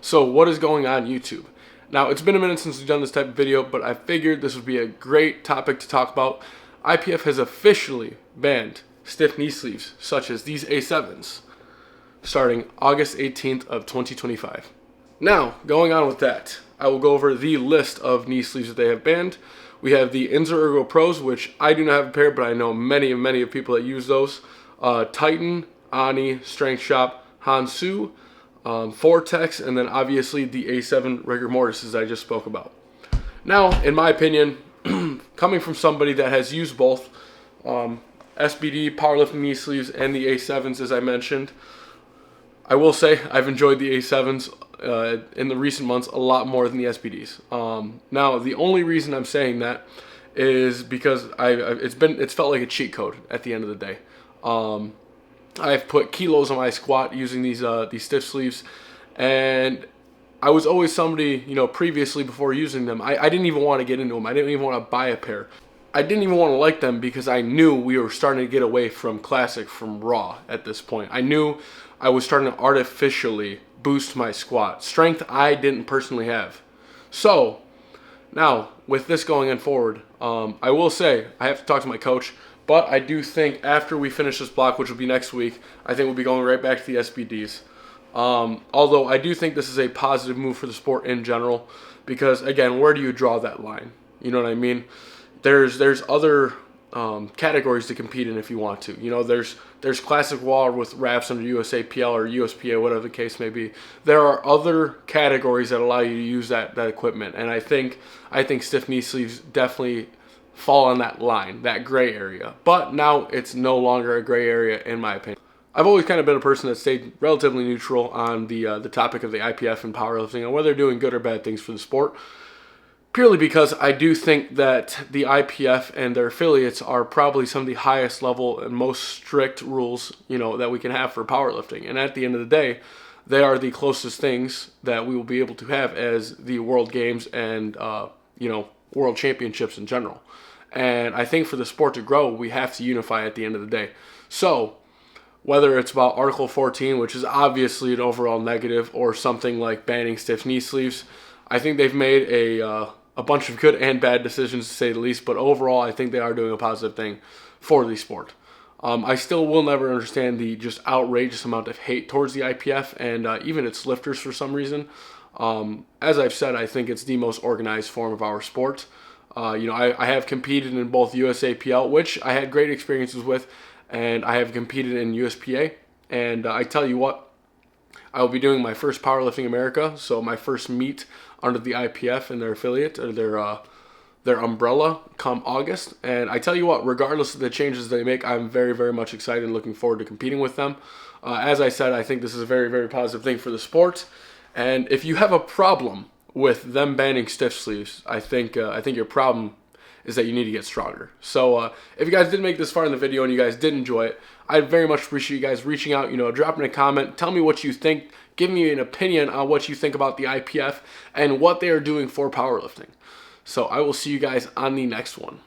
So what is going on YouTube? Now, it's been a minute since we've done this type of video, but I figured this would be a great topic to talk about. IPF has officially banned stiff knee sleeves, such as these A7s, starting August 18th of 2025. Now, going on with that, I will go over the list of knee sleeves that they have banned. We have the Inzer Ergo Pros, which I do not have a pair, but I know many of people that use those. Titan, Ani, Strength Shop, Hansu, Vortex, and then obviously the A7 rigor mortises I just spoke about. Now, in my opinion, coming from somebody that has used both SBD, powerlifting knee sleeves, and the A7s, as I mentioned, I will say I've enjoyed the A7s in the recent months a lot more than the SBDs. Now, the only reason I'm saying that is because it's felt like a cheat code at the end of the day. I've put kilos on my squat using these stiff sleeves, and I was always somebody, previously before using them, I didn't even want to get into them. I didn't even want to buy a pair. I didn't even want to like them because I knew we were starting to get away from classic, from raw at this point. I knew I was starting to artificially boost my squat. Strength I didn't personally have. So, now, with this going in forward, I will say, I have to talk to my coach, but I do think after we finish this block, which will be next week, I think we'll be going right back to the SBDs. Although I do think this is a positive move for the sport in general, because again, where do you draw that line? You know what I mean? There's other categories to compete in if you want to. There's classic wall with wraps under USAPL or USPA, whatever the case may be. There are other categories that allow you to use that equipment, and I think stiff knee sleeves definitely fall on that line, that gray area. But now it's no longer a gray area in my opinion. I've always kind of been a person that stayed relatively neutral on the topic of the IPF and powerlifting and whether they're doing good or bad things for the sport, purely because I do think that the IPF and their affiliates are probably some of the highest level and most strict rules, that we can have for powerlifting. And at the end of the day, they are the closest things that we will be able to have as the World Games and, World Championships in general. And I think for the sport to grow, we have to unify at the end of the day. So, whether it's about Article 14, which is obviously an overall negative, or something like banning stiff knee sleeves, I think they've made a bunch of good and bad decisions, to say the least, but overall I think they are doing a positive thing for the sport. I still will never understand the just outrageous amount of hate towards the IPF and even its lifters for some reason. As I've said, I think it's the most organized form of our sport. I have competed in both USAPL, which I had great experiences with, and I have competed in USPA. And I tell you what, I will be doing my first Powerlifting America, so my first meet under the IPF and their affiliate, or their umbrella, come August. And I tell you what, regardless of the changes they make, I'm very much excited and looking forward to competing with them. As I said, I think this is a very positive thing for the sport. And if you have a problem with them banning stiff sleeves, I think your problem is that you need to get stronger. So if you guys did make this far in the video and you guys did enjoy it, I'd very much appreciate you guys reaching out, dropping a comment, tell me what you think, give me an opinion on what you think about the IPF and what they are doing for powerlifting. So I will see you guys on the next one.